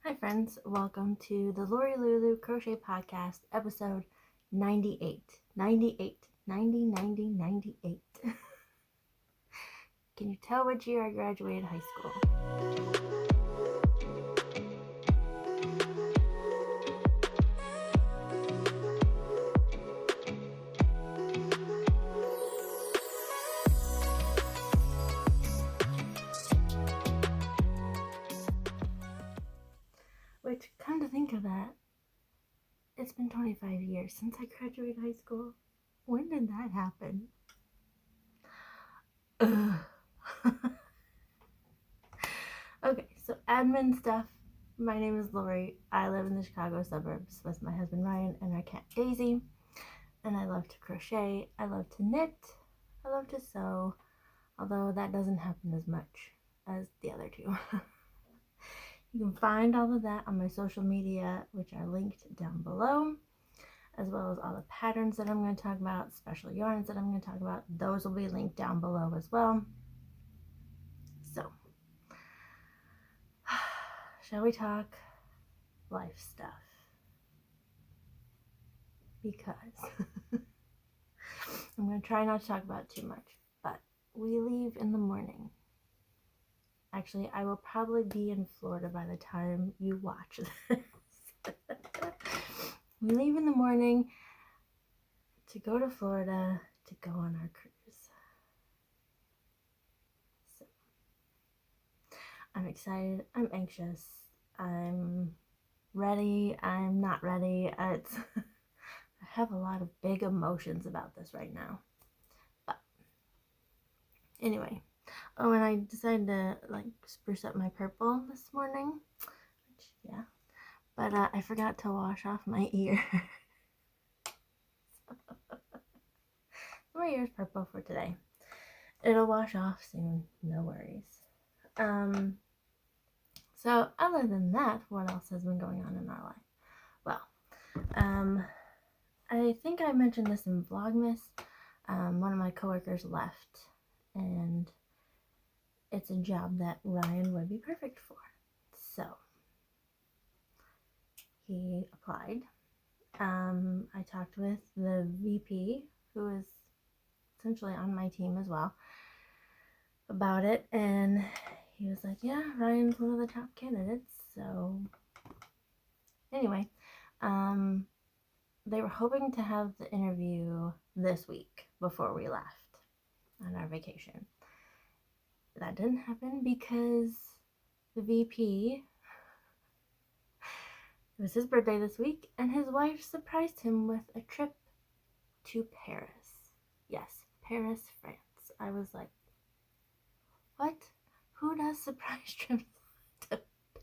Hi friends, welcome to the Lori Lulu Crochet Podcast, episode 98. 98. 90, 90, 98. Can you tell what year I graduated high school? Which, come to think of that, it's been 25 years since I graduated high school. When did that happen? Okay, so admin stuff. My name is Lori. I live in the Chicago suburbs with my husband Ryan and our cat Daisy. And I love to crochet. I love to knit. I love to sew. Although that doesn't happen as much as the other two. You can find all of that on my social media, which are linked down below, as well as all the patterns that I'm going to talk about, special yarns that I'm going to talk about. Those will be linked down below as well. So, shall we talk life stuff? Because I'm going to try not to talk about it too much, but we leave in the morning. Actually, I will probably be in Florida by the time you watch this. We leave in the morning to go to Florida to go on our cruise. So, I'm excited. I'm anxious. I'm ready. I'm not ready. I have a lot of big emotions about this right now. But anyway. Oh, and I decided to spruce up my purple this morning. Which, yeah. But I forgot to wash off my ear. My ear's purple for today. It'll wash off soon. No worries. So other than that, what else has been going on in our life? Well, I think I mentioned this in Vlogmas. One of my coworkers left, and it's a job that Ryan would be perfect for. So he applied. I talked with the VP, who is essentially on my team as well, about it, and he was like, yeah, Ryan's one of the top candidates. So anyway, they were hoping to have the interview this week before we left on our vacation. That didn't happen because the VP, it was his birthday this week, and his wife surprised him with a trip to Paris. Yes, Paris, France. I was like, what? Who does surprise trips to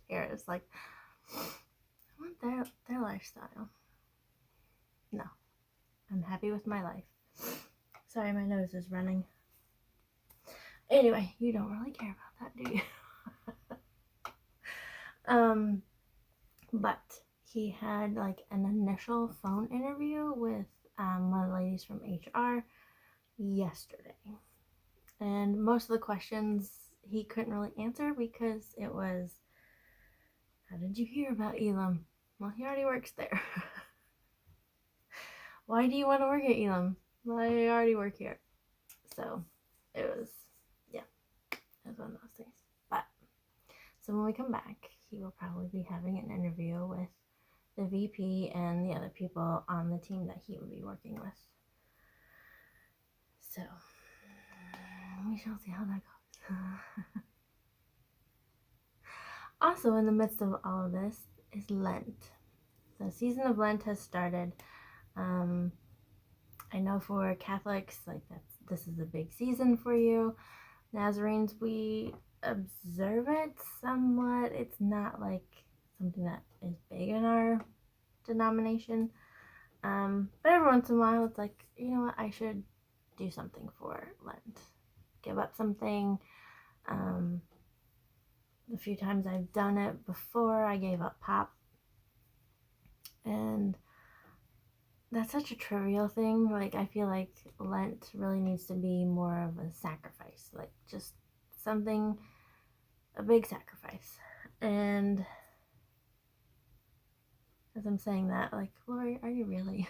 Paris? Like, I want their lifestyle. No, I'm happy with my life. Sorry, my nose is running. Anyway, you don't really care about that, do you? But he had like an initial phone interview with one of the ladies from HR yesterday. And most of the questions he couldn't really answer because it was, how did you hear about Elam? Well, he already works there. Why do you want to work at Elam? Well, I already work here. So it was one of those things. But so when we come back, he will probably be having an interview with the VP and the other people on the team that he will be working with. So we shall see how that goes. Also, in the midst of all of this is Lent. The season of Lent has started. I know for Catholics, this is a big season for you. Nazarenes, we observe it somewhat. It's not like something that is big in our denomination. But every once in a while, it's like, you know what, I should do something for Lent. Give up something. The few times I've done it before, I gave up pop. And that's such a trivial thing. Like, I feel like Lent really needs to be more of a sacrifice. Like, just something, a big sacrifice. And as I'm saying that, like, Lori, are you really?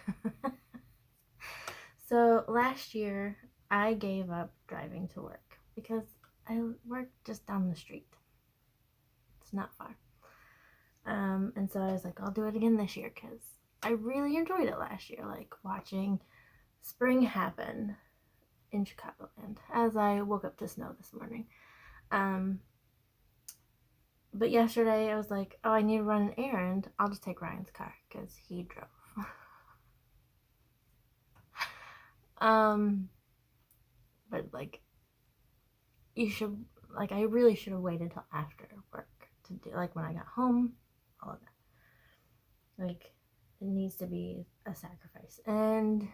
So last year, I gave up driving to work because I work just down the street. It's not far. And so I was like, I'll do it again this year because I really enjoyed it last year, like watching spring happen in Chicagoland as I woke up to snow this morning. But yesterday I was like, oh, I need to run an errand. I'll just take Ryan's car because he drove. But like, you should, like, I really should have waited till after work to do, like, when I got home, all of that. Like, it needs to be a sacrifice. And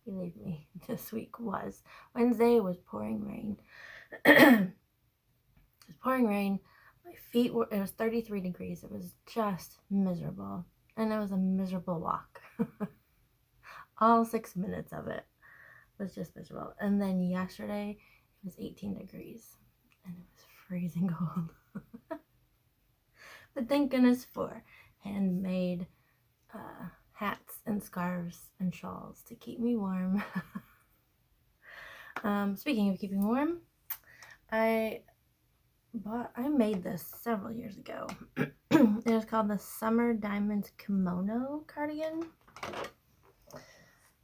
believe me, this week was. Wednesday was pouring rain. It was pouring rain. My feet were, it was 33 degrees. It was just miserable. And it was a miserable walk. All 6 minutes of it was just miserable. And then yesterday, it was 18 degrees. And it was freezing cold. But thank goodness for handmade hats and scarves and shawls to keep me warm. Speaking of keeping warm, I made this several years ago. It was called the Summer Diamonds Kimono Cardigan.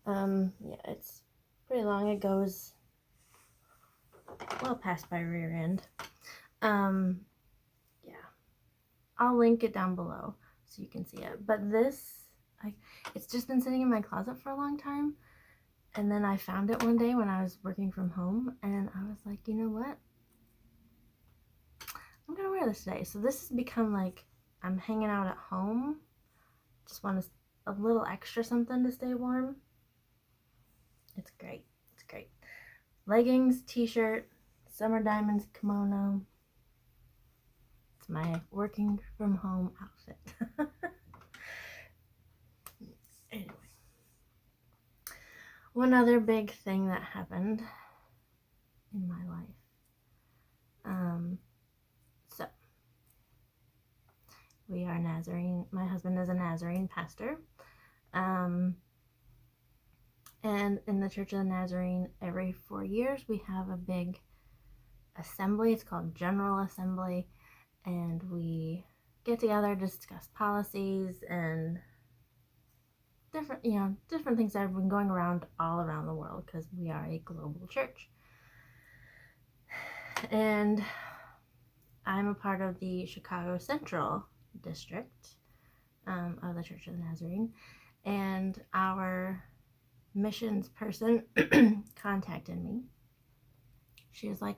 Yeah, it's pretty long. It goes well past my rear end. Yeah, I'll link it down below so you can see it. But this, it's just been sitting in my closet for a long time. And then I found it one day when I was working from home, and I was like, you know what? I'm gonna wear this today. So this has become like, I'm hanging out at home. Just want a little extra something to stay warm. It's great. It's great. Leggings, t-shirt, Summer Diamonds kimono. It's my working from home outfit. Anyway. One other big thing that happened in my life. So we are Nazarene. My husband is a Nazarene pastor. And in the Church of the Nazarene, every 4 years we have a big assembly. It's called General Assembly, and we get together to discuss policies and different things that have been going around all around the world because we are a global church. And I'm a part of the Chicago Central District of the Church of the Nazarene, and our missions person contacted me. She was like,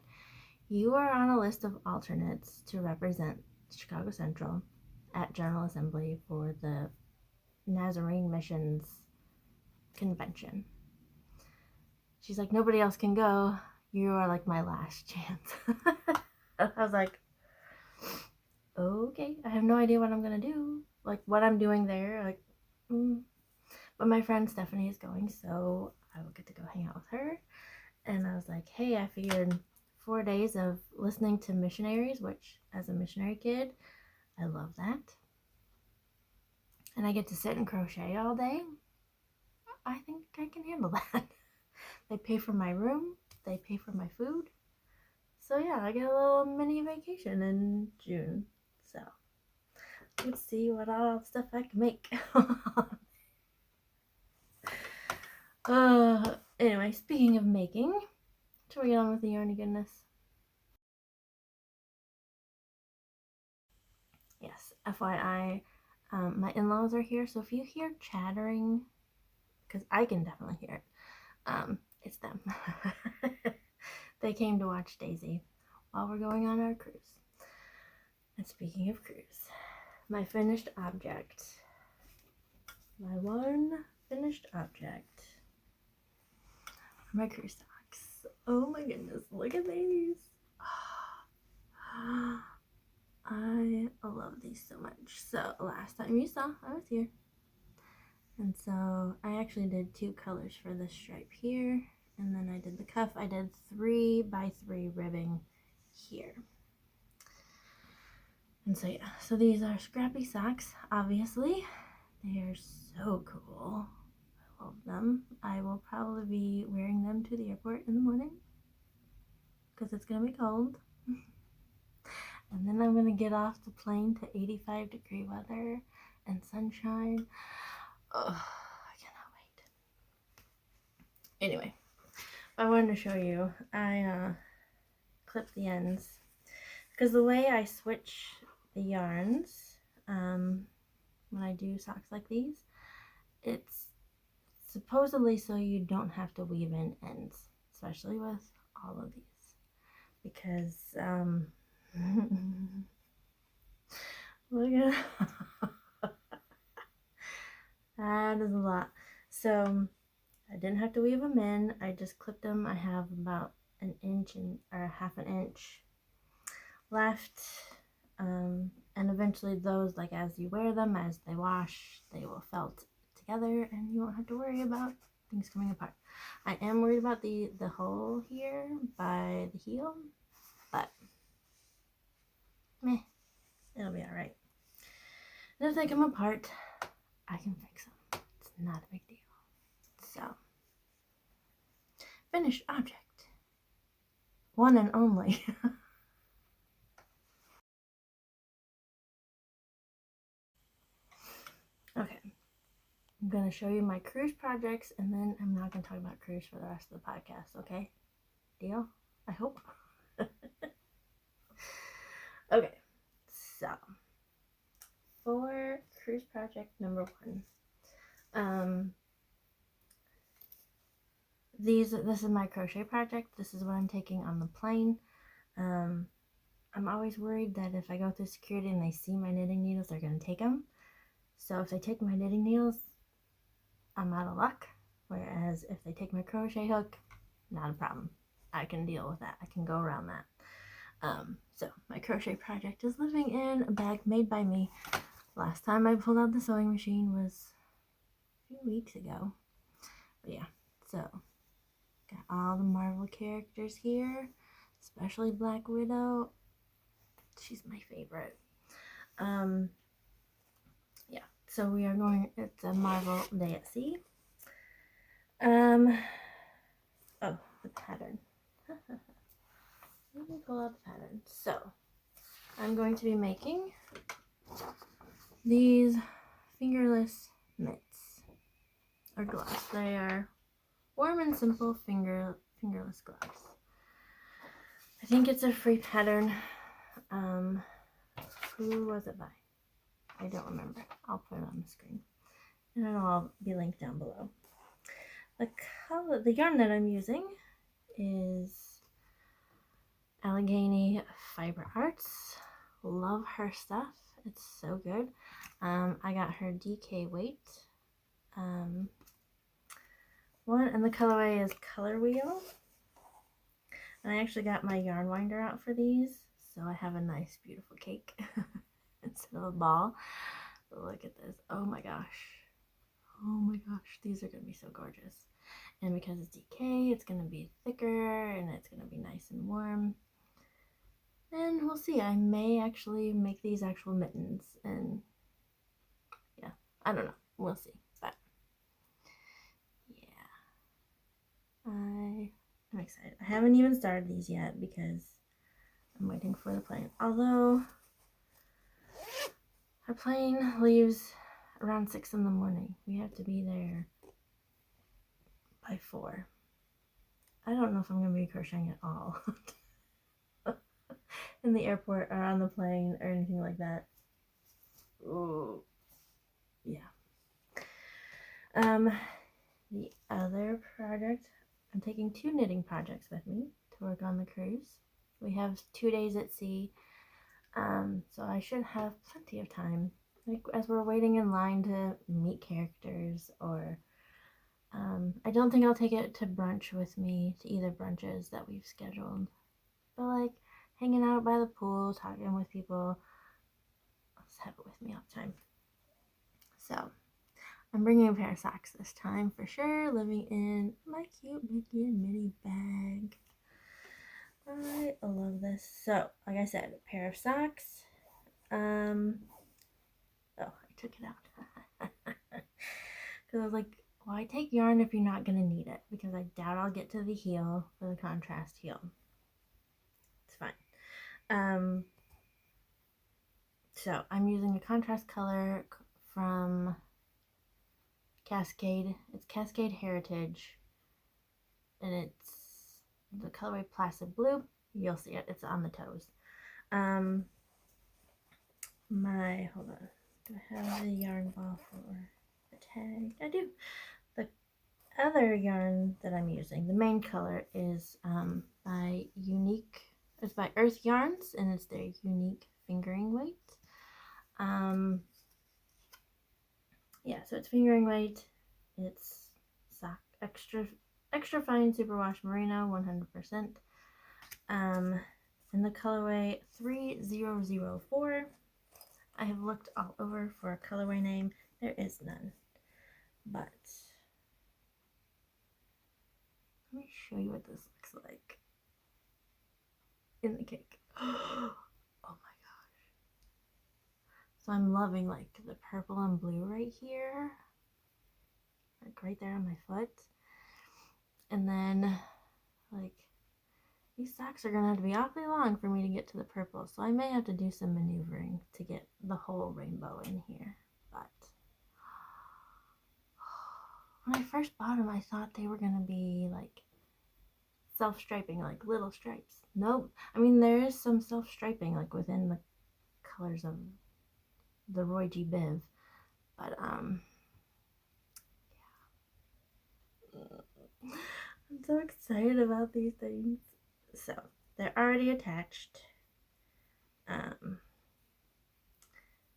you are on a list of alternates to represent Chicago Central at General Assembly for the Nazarene Missions Convention. She's like, nobody else can go. You are like my last chance. I was like, okay, I have no idea what I'm gonna do, like what I'm doing there, like, but my friend Stephanie is going, so I will get to go hang out with her. And I was like, hey, I figured 4 days of listening to missionaries, which as a missionary kid, I love that, and I get to sit and crochet all day. I think I can handle that. They pay for my room, they pay for my food, so yeah, I get a little mini vacation in June. So let's see what all stuff I can make. Anyway, speaking of making, shall we get on with the yarny goodness? Yes, FYI, my in-laws are here, so if you hear chattering, because I can definitely hear it, it's them. They came to watch Daisy while we're going on our cruise. And speaking of cruise, my finished object, my one finished object, my cruise socks. Oh my goodness, look at these. I love these so much. So last time you saw, I was here. And so I actually did 2 colors for this stripe here. And then I did the cuff. I did 3x3 ribbing here. And so yeah, so these are scrappy socks, obviously. They are so cool. I love them. I will probably be wearing them to the airport in the morning because it's going to be cold. And then I'm going to get off the plane to 85-degree weather and sunshine. Oh, I cannot wait. Anyway, I wanted to show you. I clip the ends because the way I switch the yarns when I do socks like these, it's supposedly so you don't have to weave in ends, especially with all of these, because look at that is a lot. So I didn't have to weave them in. I just clipped them. I have about an inch or half an inch left. And eventually those, like as you wear them, as they wash, they will felt together and you won't have to worry about things coming apart. I am worried about the hole here by the heel, but meh, it'll be alright. And if they come apart, I can fix them. It's not a big deal. So, finished object. One and only. Okay. I'm going to show you my cruise projects, and then I'm not going to talk about cruise for the rest of the podcast, okay? Deal? I hope. Okay, so for cruise project number 1, this is my crochet project. This is what I'm taking on the plane. I'm always worried that if I go through security and they see my knitting needles, they're going to take them. So if they take my knitting needles, I'm out of luck. Whereas if they take my crochet hook, not a problem. I can deal with that. I can go around that. So my crochet project is living in a bag made by me. Last time I pulled out the sewing machine was a few weeks ago. But yeah, so got all the Marvel characters here, especially Black Widow. She's my favorite. Yeah, so we are going, it's a Marvel Day at Sea. Oh, the pattern. Let me pull out the pattern. So, I'm going to be making these fingerless mitts, or gloves. They are warm and simple fingerless gloves. I think it's a free pattern. Who was it by? I don't remember. I'll put it on the screen. And it'll all be linked down below. The yarn that I'm using is Allegheny Fiber Arts. Love her stuff. It's so good. I got her DK weight. One, and the colorway is Color Wheel. And I actually got my yarn winder out for these, so I have a nice, beautiful cake instead of a ball. But look at this. Oh my gosh. Oh my gosh. These are going to be so gorgeous. And because it's DK, it's going to be thicker and it's going to be nice and warm. And we'll see. I may actually make these actual mittens. And yeah, I don't know. We'll see. But yeah, I'm excited. I haven't even started these yet because I'm waiting for the plane. Although our plane leaves around 6 in the morning. We have to be there by 4. I don't know if I'm going to be crocheting at all in the airport or on the plane or anything like that. Ooh, yeah. The other project, I'm taking 2 knitting projects with me to work on the cruise. We have 2 days at sea, so I should have plenty of time, like as we're waiting in line to meet characters, or I don't think I'll take it to brunch with me, to either brunches that we've scheduled, but like hanging out by the pool, talking with people, I'll just have it with me all the time. So I'm bringing a pair of socks this time for sure, living in my cute Mickey and Minnie bag. I love this. So, like I said, a pair of socks. Oh, I took it out. Because I was like, why take yarn if you're not going to need it? Because I doubt I'll get to the heel for the contrast heel. It's fine. So I'm using a contrast color from Cascade. It's Cascade Heritage. And it's the colorway Placid Blue. You'll see it. It's on the toes. Hold on. Do I have the yarn ball for the tag? I do. The other yarn that I'm using, the main color, is by Unique. It's by Earth Yarns, and it's their Unique Fingering Weight. Yeah, so it's fingering weight. It's extra fine superwash merino, 100%. In the colorway 3004. I have looked all over for a colorway name. There is none. But let me show you what this looks like in the cake. Oh my gosh. So I'm loving like the purple and blue right here. Like right there on my foot. And then like these socks are gonna have to be awfully long for me to get to the purple. So I may have to do some maneuvering to get the whole rainbow in here. But when I first bought them, I thought they were gonna be like self-striping, like little stripes. Nope. I mean, there is some self-striping like within the colors of the Roy G. Biv, but yeah. I'm so excited about these things. So they're already attached.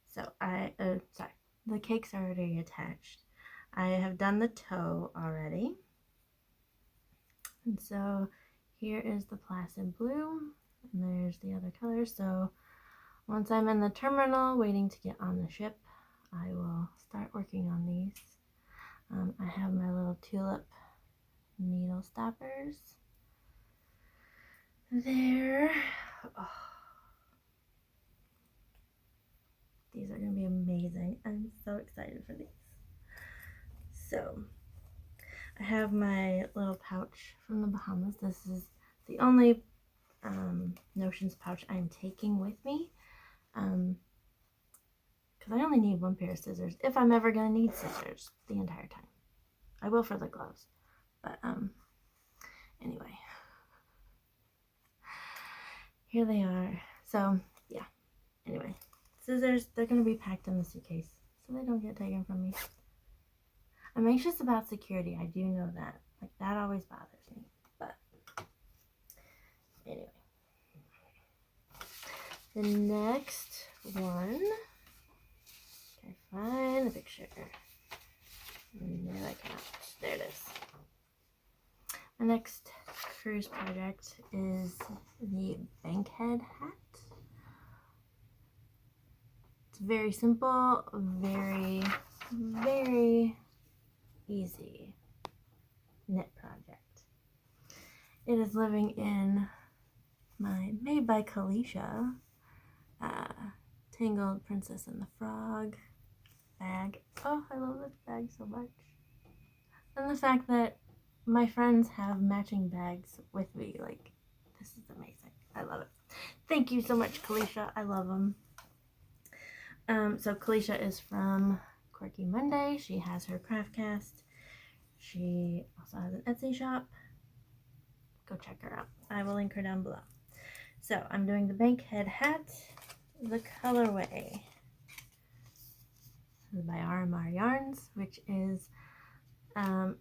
Sorry, the cake's already attached. I have done the toe already. And so here is the Placid Blue, and there's the other color. So once I'm in the terminal waiting to get on the ship, I will start working on these. I have my little tulip needle stoppers there. Oh. These are going to be amazing. I'm so excited for these. So I have my little pouch from the Bahamas. This is the only Notions pouch I'm taking with me. Because I only need one pair of scissors if I'm ever going to need scissors the entire time. I will for the gloves. But anyway. Here they are. So yeah. Anyway. Scissors, they're going to be packed in the suitcase so they don't get taken from me. I'm anxious about security. I do know that. Like, that always bothers me. But anyway. The next one. Okay, find the picture. No, I cannot. There it is. My next cruise project is the Bankhead hat. It's very simple, very, very easy knit project. It is living in my Made by Kalisha Tangled Princess and the Frog bag. Oh, I love this bag so much. And the fact that my friends have matching bags with me, like, this is amazing. I love it. Thank you so much, Kalisha. I love them. So Kalisha is from Quirky Monday. She has her craft cast. She also has an Etsy shop. Go check her out. I will link her down below. So I'm doing the Bankhead hat. The colorway is by RMR Yarns, which is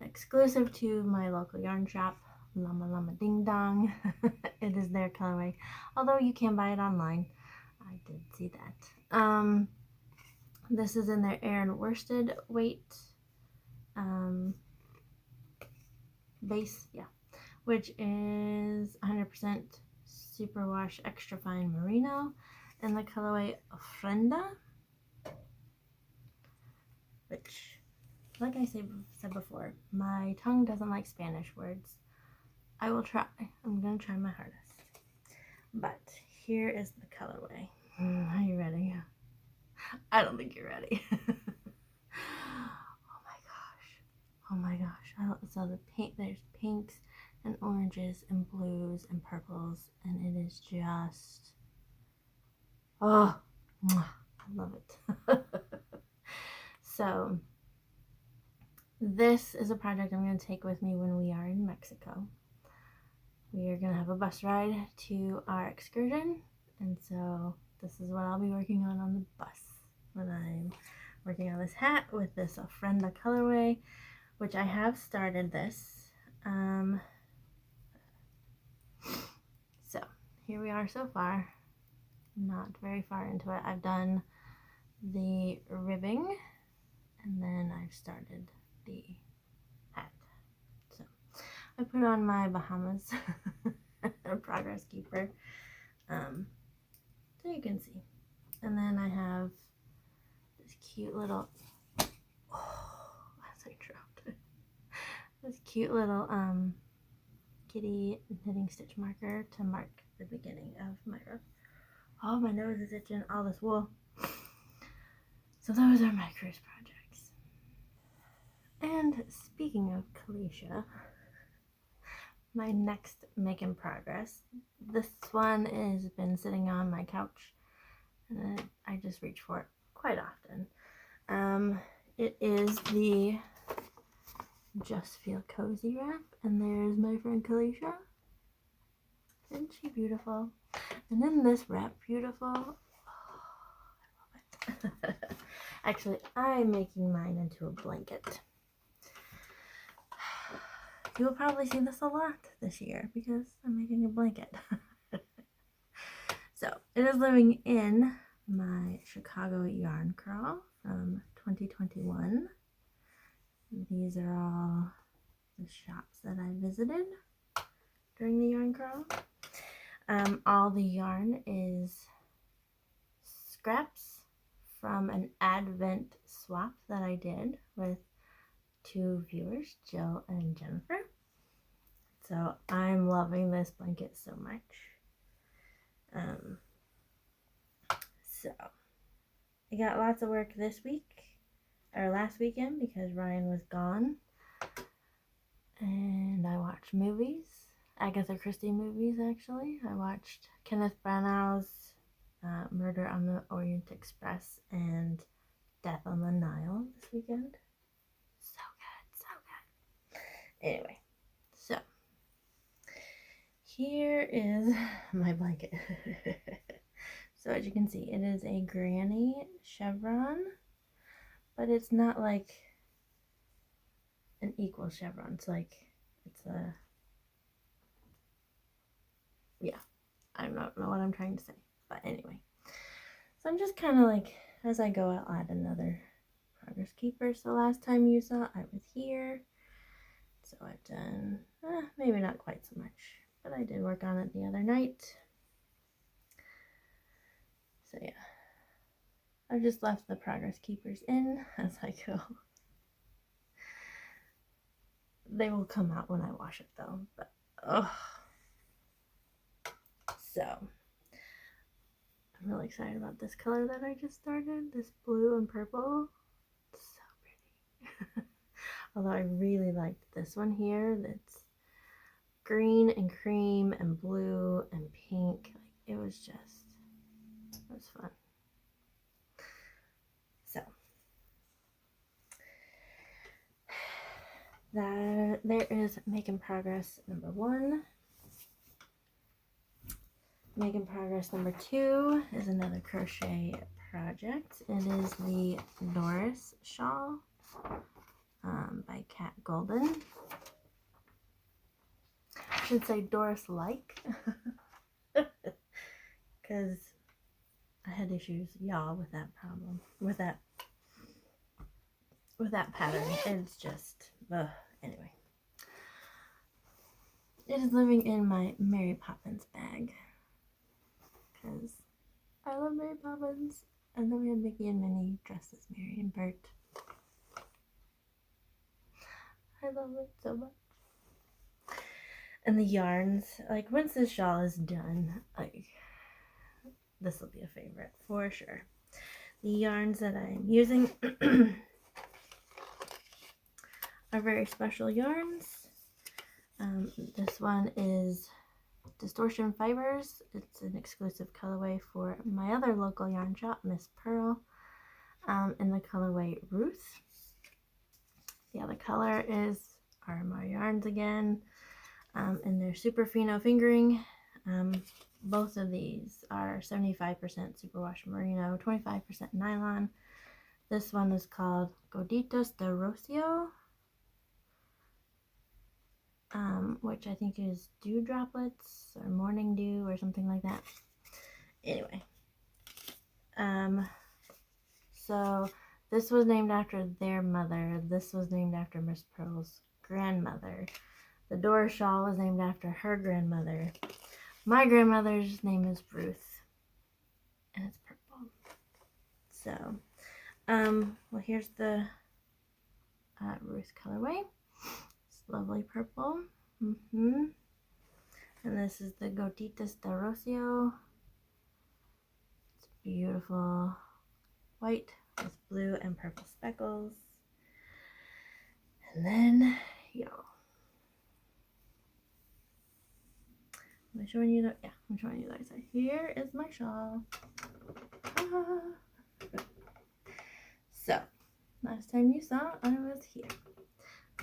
exclusive to my local yarn shop, Llama Llama Ding Dong. It is their colorway, although you can buy it online. I did see that. This is in their Aran Worsted weight base, yeah, which is 100% superwash extra fine merino, and the colorway Ofrenda, which, like I said before, my tongue doesn't like Spanish words. I will try. I'm going to try my hardest. But here is the colorway. Are you ready? I don't think you're ready. Oh my gosh. Oh my gosh. So the paint, there's pinks and oranges and blues and purples, and it is just, oh, I love it. So this is a project I'm going to take with me when we are in Mexico. We are going to have a bus ride to our excursion, and so this is what I'll be working on the bus when I'm working on this hat with this Ofrenda colorway, which I have started this. So here we are so far, not very far into it. I've done the ribbing and then I've started the hat. So I put on my Bahamas progress keeper, so you can see. And then I have this cute little, as I dropped it, this cute little kitty knitting stitch marker to mark the beginning of my row. Oh, my nose is itching, all this wool. So those are my cruise projects. And speaking of Kalisha, my next make in progress, this one has been sitting on my couch and I just reach for it quite often. It is the Just Feel Cozy wrap, and there's my friend Kalisha. Isn't she beautiful? And then this wrap beautiful. Oh, I love it. Actually, I'm making mine into a blanket. You will probably see this a lot this year because I'm making a blanket. So it is living in my Chicago yarn crawl from 2021. These are all the shops that I visited during the yarn crawl. All the yarn is scraps from an Advent swap that I did with two viewers, Jill and Jennifer. So I'm loving this blanket so much. So I got lots of work this week, or last weekend, because Ryan was gone. And I watched movies, Agatha Christie movies actually. I watched Kenneth Branagh's Murder on the Orient Express and Death on the Nile this weekend. So good, so good. Anyway, so here is my blanket. So as you can see, it is a granny chevron, but it's not like an equal chevron. It's like, it's a, yeah, I don't know what I'm trying to say, but anyway. So I'm just kind of like, as I go, I'll add another progress keeper. So last time you saw, I was here. So I've done, maybe not quite so much, but I did work on it the other night. So yeah, I've just left the progress keepers in as I go. They will come out when I wash it though, but oh. So I'm really excited about this color that I just started, this blue and purple. It's so pretty. Although I really liked this one here that's green and cream and blue and pink. Like, it was fun. So there is making progress number 1. Making progress number 2 is another crochet project. It is the Doris shawl by Cat Golden. I should say Doris like, because I had issues, y'all, with that problem, with that pattern. It's just, anyway. It is living in my Mary Poppins bag, because I love Mary Poppins. And then we have Mickey and Minnie dressed as Mary and Bert. I love it so much. And the yarns, like, once this shawl is done, like, this will be a favorite for sure. The yarns that I'm using, are very special yarns. This one is Distortion Fibers. It's an exclusive colorway for my other local yarn shop, Miss Pearl, in the colorway Ruth. The other color is RMR Yarns again, in their Super Fino fingering. Both of these are 75% superwash merino, 25% nylon. This one is called Goditos de Rocio, which I think is dew droplets or morning dew or something like that. Anyway, so this was named after their mother. This was named after Miss Pearl's grandmother. The Dora shawl was named after her grandmother. My grandmother's name is Ruth, and it's purple. So, well, here's the Ruth colorway. It's lovely purple. And this is the Gotitas de Rocio. It's beautiful white with blue and purple speckles. And then, I'm showing you the, I'm showing you the other side. Here is my shawl. So, last time you saw, I was here.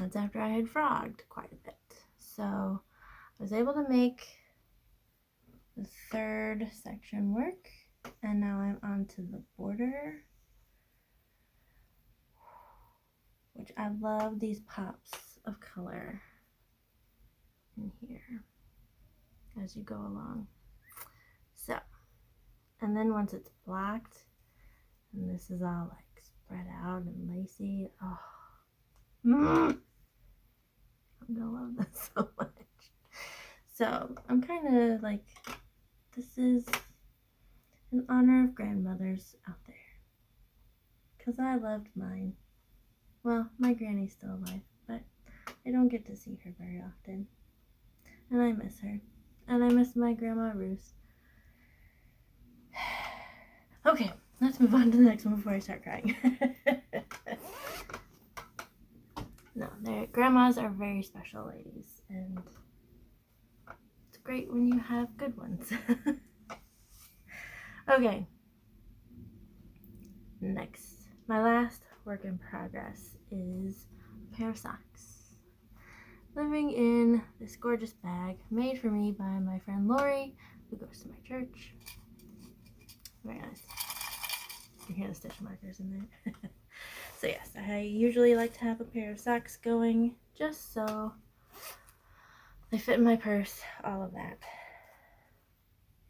That's after I had frogged quite a bit. So, I was able to make the third section work. And now I'm on to the border, which I love these pops of color in here as you go along. So, and then once it's blacked, and this is all like spread out and lacy, oh, I'm gonna love this so much. So, I'm kind of like, this is in honor of grandmothers out there, because I loved mine. Well, my granny's still alive, but I don't get to see her very often, and I miss her, and I miss my grandma Ruth. Okay, let's move on to the next one before I start crying. No, grandmas are very special ladies, and it's great when you have good ones. Okay, next, my last work in progress is a pair of socks. Living in this gorgeous bag made for me by my friend Lori, who goes to my church. Very nice. You can hear the stitch markers in there. So yes, I usually like to have a pair of socks going just so they fit in my purse, all of that.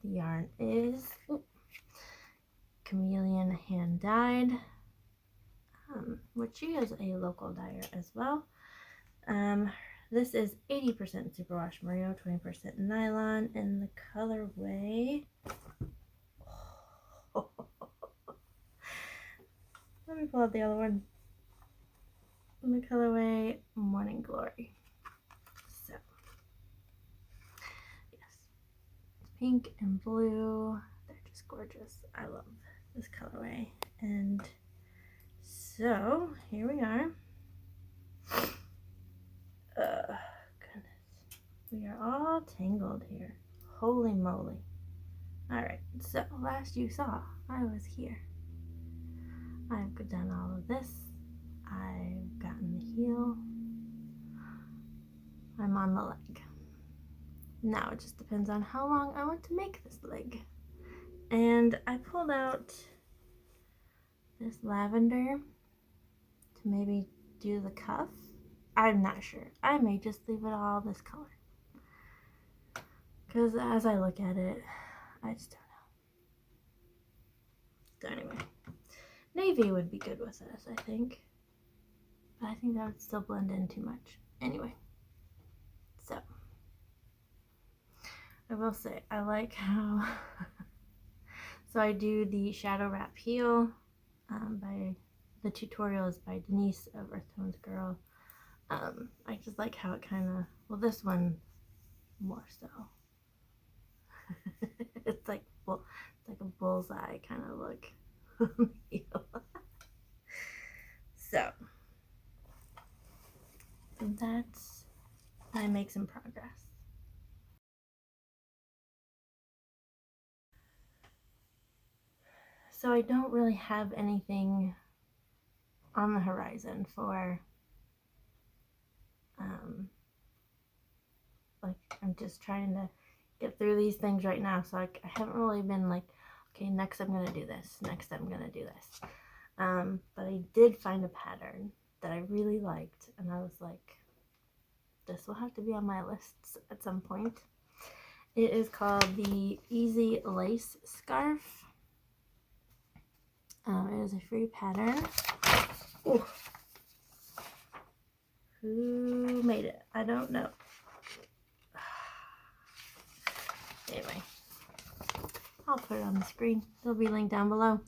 The yarn is Chameleon hand dyed, which she is a local dyer as well. This is 80% superwash merino, 20% nylon, in the colorway. Let me pull out the other one. In the colorway Morning Glory. So, yes, it's pink and blue. They're just gorgeous. I love this colorway. And so, here we are. Goodness. We are all tangled here. Holy moly. Alright, so last you saw, I was here. I've done all of this. I've gotten the heel. I'm on the leg. Now it just depends on how long I want to make this leg. And I pulled out this lavender to maybe do the cuff. I'm not sure. I may just leave it all this color, because as I look at it, I just don't know. So anyway, navy would be good with this, I think. But I think that would still blend in too much. Anyway, so I will say I like how so I do the shadow wrap heel by the tutorial is by Denise of Earth Tones Girl. I just like how it kind of, well, this one more so. It's like, well, it's like a bullseye kind of look. So that's I'm making progress. So I don't really have anything on the horizon for like I'm just trying to get through these things right now. So I haven't really been like, okay, next I'm gonna do this. Next I'm gonna do this. But I did find a pattern that I really liked, and I was like, this will have to be on my lists at some point. It is called the Easy Lace Scarf. It is a free pattern. Ooh. Who made it? I don't know. Anyway, I'll put it on the screen. It'll be linked down below.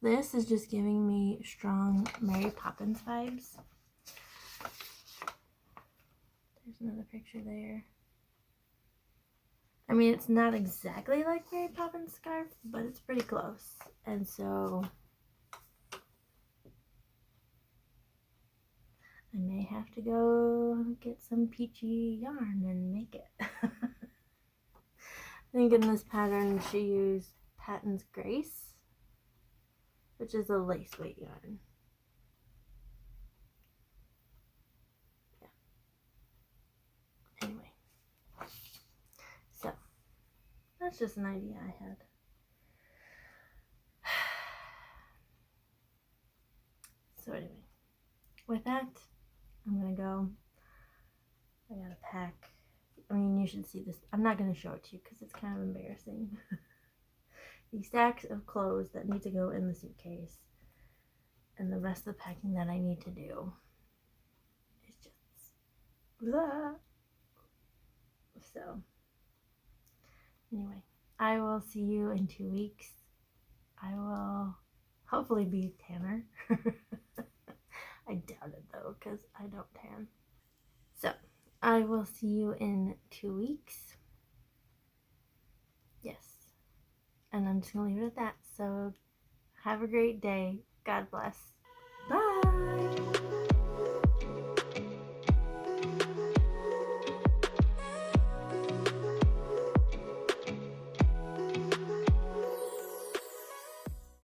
This is just giving me strong Mary Poppins vibes. There's another picture there. I mean, it's not exactly like Mary Poppins scarf, but it's pretty close. And so I may have to go get some peachy yarn and make it. I think in this pattern she used Patton's Grace, which is a lace weight yarn. Yeah. Anyway, so that's just an idea I had. So anyway, with that, I'm gonna go. I gotta pack. I mean, you should see this. I'm not gonna show it to you because it's kind of embarrassing. The stacks of clothes that need to go in the suitcase, and the rest of the packing that I need to do is just blah. So anyway, I will see you in 2 weeks. I will hopefully be tanner. I doubt it though, because I don't tan. So I will see you in 2 weeks. Yes. And I'm just gonna leave it at that. So have a great day. God bless.